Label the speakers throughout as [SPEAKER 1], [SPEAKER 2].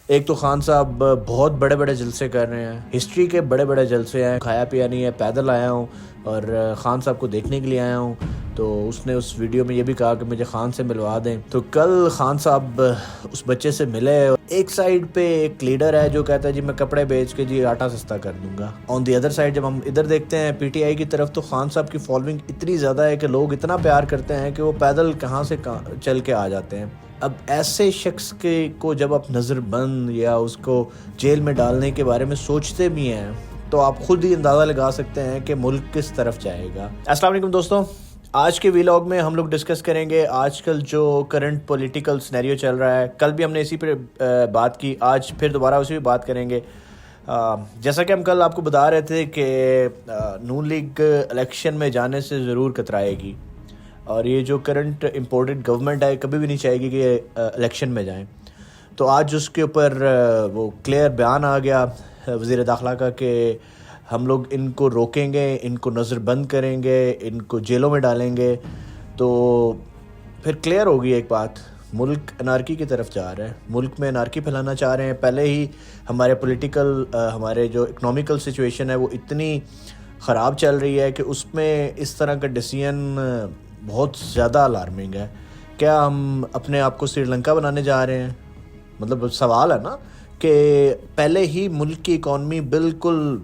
[SPEAKER 1] ایک تو خان صاحب بہت بڑے بڑے جلسے کر رہے ہیں، ہسٹری کے بڑے بڑے جلسے ہیں، کھایا پیا نہیں ہے، پیدل آیا ہوں اور خان صاحب کو دیکھنے کے لیے آیا ہوں۔ تو اس نے اس ویڈیو میں یہ بھی کہا کہ مجھے خان سے ملوا دیں۔ تو کل خان صاحب اس بچے سے ملے۔ ایک سائیڈ پہ ایک لیڈر ہے جو کہتا ہے جی میں کپڑے بیچ کے جی آٹا سستا کر دوں گا۔ آن دی ادر سائیڈ جب ہم ادھر دیکھتے ہیں پی ٹی آئی کی طرف، تو خان صاحب کی فالوئنگ اتنی زیادہ ہے کہ لوگ اتنا پیار کرتے ہیں کہ وہ پیدل کہاں سے چل کے آ جاتے ہیں۔ اب ایسے شخص کو جب آپ نظر بند یا اس کو جیل میں ڈالنے کے بارے میں سوچتے بھی ہیں تو آپ خود ہی اندازہ لگا سکتے ہیں کہ ملک کس طرف جائے گا۔ السلام علیکم دوستوں، آج کے ویلاگ میں ہم لوگ ڈسکس کریں گے آج کل جو کرنٹ پولیٹیکل سینیریو چل رہا ہے۔ کل بھی ہم نے اسی پہ بات کی، آج پھر دوبارہ اسی پہ بات کریں گے۔ جیسا کہ ہم کل آپ کو بتا رہے تھے کہ نون لیگ الیکشن میں جانے سے ضرور کترائے گی، اور یہ جو کرنٹ امپورٹڈ گورنمنٹ ہے کبھی بھی نہیں چاہے گی کہ یہ الیکشن میں جائیں۔ تو آج اس کے اوپر وہ کلیئر بیان آ گیا وزیر داخلہ کا کہ ہم لوگ ان کو روکیں گے، ان کو نظر بند کریں گے، ان کو جیلوں میں ڈالیں گے۔ تو پھر کلیئر ہوگی ایک بات، ملک انارکی کی طرف جا رہا ہے، ملک میں انارکی پھیلانا چاہ رہے ہیں۔ پہلے ہی ہمارے پولیٹیکل ہمارے جو اکنامیکل سچویشن ہے وہ اتنی خراب چل رہی ہے کہ اس میں اس طرح کا ڈیسیژن بہت زیادہ الارمنگ ہے۔ کیا ہم اپنے آپ کو سری لنکا بنانے جا رہے ہیں؟ مطلب سوال ہے نا کہ پہلے ہی ملک کی اکانومی بالکل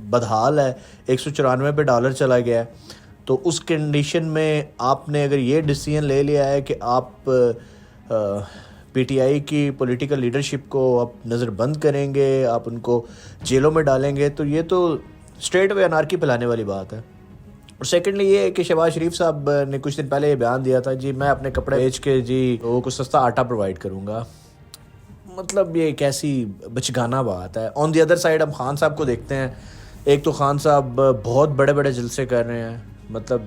[SPEAKER 1] بدحال ہے، $194 چلا گیا ہے۔ تو اس کنڈیشن میں آپ نے اگر یہ ڈیسیژن لے لیا ہے کہ آپ پی ٹی آئی کی پولیٹیکل لیڈرشپ کو آپ نظر بند کریں گے، آپ ان کو جیلوں میں ڈالیں گے، تو یہ تو اسٹریٹ اوے انارکی پھیلانے والی بات ہے۔ اور سیکنڈلی یہ ہے کہ شہباز شریف صاحب نے کچھ دن پہلے یہ بیان دیا تھا جی میں اپنے کپڑے بیچ کے جی لوگوں کو سستا آٹا پرووائڈ کروں گا۔ مطلب یہ کیسی بچگانہ بات ہے۔ آن دی ادر سائیڈ ہم خان صاحب کو دیکھتے ہیں، ایک تو خان صاحب بہت بڑے بڑے جلسے کر رہے ہیں، مطلب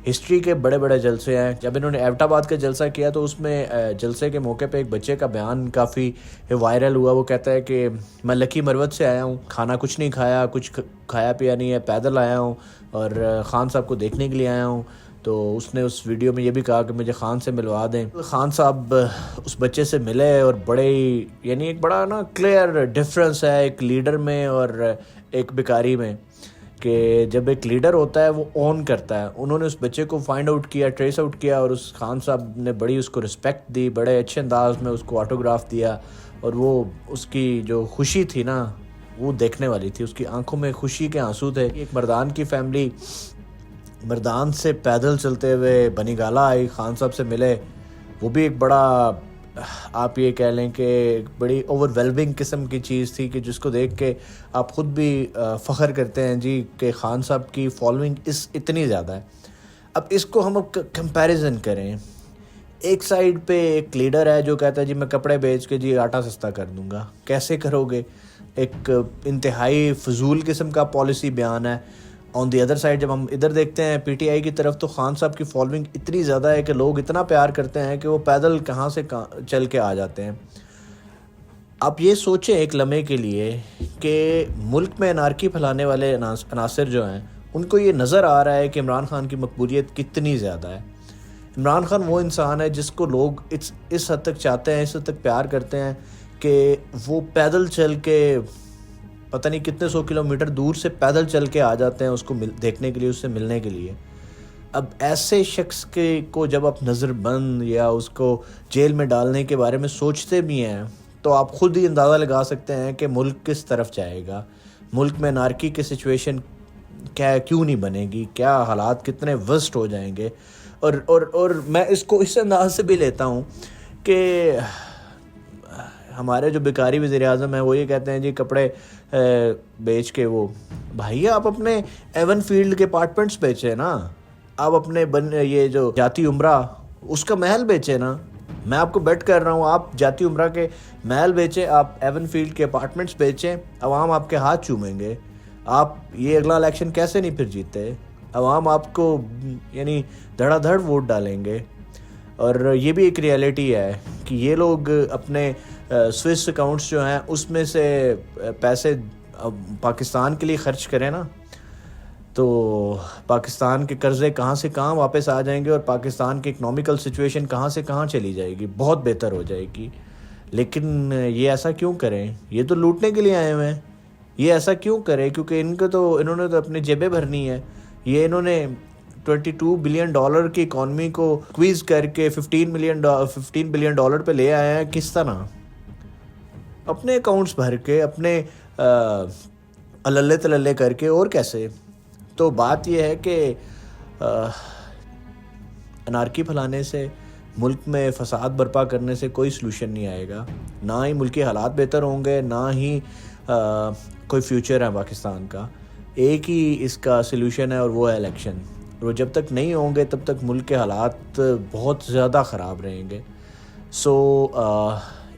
[SPEAKER 1] ہسٹری کے بڑے بڑے جلسے ہیں۔ جب انہوں نے ایبٹ آباد کا جلسہ کیا تو اس میں جلسے کے موقع پہ ایک بچے کا بیان کافی وائرل ہوا۔ وہ کہتا ہے کہ میں لکی مروت سے آیا ہوں، کھانا کچھ نہیں کھایا، کچھ کھایا پیا نہیں ہے، پیدل آیا ہوں اور خان صاحب کو دیکھنے کے لیے آیا ہوں۔ تو اس نے اس ویڈیو میں یہ بھی کہا کہ مجھے خان سے ملوا دیں۔ خان صاحب اس بچے سے ملے اور بڑے یعنی ایک بڑا نا کلیئر ڈفرنس ہے ایک لیڈر میں اور ایک بیکاری میں، کہ جب ایک لیڈر ہوتا ہے وہ اون کرتا ہے۔ انہوں نے اس بچے کو فائنڈ آؤٹ کیا، ٹریس آؤٹ کیا، اور اس خان صاحب نے بڑی اس کو رسپیکٹ دی، بڑے اچھے انداز میں اس کو آٹوگراف دیا، اور وہ اس کی جو خوشی تھی نا وہ دیکھنے والی تھی، اس کی آنکھوں میں خوشی کے آنسو تھے۔ ایک مردان کی فیملی مردان سے پیدل چلتے ہوئے بنی گالا آئی، خان صاحب سے ملے، وہ بھی ایک بڑا آپ یہ کہہ لیں کہ ایک بڑی اوور ویلمنگ قسم کی چیز تھی کہ جس کو دیکھ کے آپ خود بھی فخر کرتے ہیں جی کہ خان صاحب کی فالوئنگ اتنی زیادہ ہے۔ اب اس کو ہم کمپیریزن کریں، ایک سائیڈ پہ ایک لیڈر ہے جو کہتا ہے جی میں کپڑے بیچ کے جی آٹا سستا کر دوں گا۔ کیسے کرو گے؟ ایک انتہائی فضول قسم کا پالیسی بیان ہے۔ آن دی ادر سائیڈ جب ہم ادھر دیکھتے ہیں پی ٹی آئی کی طرف، تو خان صاحب کی فالوئنگ اتنی زیادہ ہے کہ لوگ اتنا پیار کرتے ہیں کہ وہ پیدل کہاں سے چل کے آ جاتے ہیں۔ آپ یہ سوچیں ایک لمحے کے لیے کہ ملک میں انارکی پھیلانے والے عناصر جو ہیں ان کو یہ نظر آ رہا ہے کہ عمران خان کی مقبولیت کتنی زیادہ ہے۔ عمران خان وہ انسان ہے جس کو لوگ اس حد تک چاہتے ہیں، اس حد تک پیار کرتے ہیں کہ وہ پیدل چل کے پتہ نہیں کتنے 100 کلومیٹر دور سے پیدل چل کے آ جاتے ہیں اس کو دیکھنے کے لیے، اس سے ملنے کے لیے۔ اب ایسے شخص کو جب آپ نظر بند یا اس کو جیل میں ڈالنے کے بارے میں سوچتے بھی ہیں تو آپ خود ہی اندازہ لگا سکتے ہیں کہ ملک کس طرف جائے گا، ملک میں انارکی کی سچویشن کیوں نہیں بنے گی، کیا حالات کتنے ورسٹ ہو جائیں گے۔ اور میں اس کو اس انداز سے بھی لیتا ہوں کہ ہمارے جو بیکاری وزیر اعظم ہیں وہ یہ کہتے ہیں جی کپڑے بیچ کے، وہ بھائی آپ اپنے ایون فیلڈ کے اپارٹمنٹس بیچے نا، آپ اپنے یہ جو جاتی عمرہ اس کا محل بیچے نا۔ میں آپ کو بیٹ کر رہا ہوں آپ جاتی عمرہ کے محل بیچیں، آپ ایون فیلڈ کے اپارٹمنٹس بیچیں، عوام آپ کے ہاتھ چومیں گے۔ آپ یہ اگلا الیکشن کیسے نہیں پھر جیتے؟ عوام آپ کو یعنی دھڑا دھڑ ووٹ ڈالیں گے۔ اور یہ بھی ایک ریئلٹی ہے کہ یہ لوگ اپنے سوئس اکاؤنٹس جو ہیں اس میں سے پیسے پاکستان کے لیے خرچ کریں نا، تو پاکستان کے قرضے کہاں سے کہاں واپس آ جائیں گے اور پاکستان کی اکنامیکل سچویشن کہاں سے کہاں چلی جائے گی، بہت بہتر ہو جائے گی۔ لیکن یہ ایسا کیوں کریں؟ یہ تو لوٹنے کے لیے آئے ہوئے ہیں. یہ ایسا کیوں کریں؟ کیونکہ انہوں نے تو اپنی جیبیں بھرنی ہے. یہ انہوں نے $22 بلین کی اکانومی کو کویز کر کے $15 بلین پہ لے آئے ہیں. کس طرح؟ اپنے اکاؤنٹس بھر کے، اپنے اللہ تللے کر کے، اور کیسے؟ تو بات یہ ہے کہ انارکی پھیلانے سے، ملک میں فساد برپا کرنے سے کوئی سلوشن نہیں آئے گا. نہ ہی ملکی حالات بہتر ہوں گے، نہ ہی کوئی فیوچر ہے پاکستان کا. ایک ہی اس کا سلوشن ہے اور وہ ہے الیکشن. اور وہ جب تک نہیں ہوں گے تب تک ملک کے حالات بہت زیادہ خراب رہیں گے. سو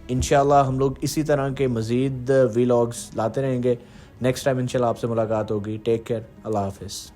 [SPEAKER 1] انشاءاللہ ہم لوگ اسی طرح کے مزید ویلاگز لاتے رہیں گے. نیکسٹ ٹائم انشاءاللہ آپ سے ملاقات ہوگی. Take care. اللہ حافظ.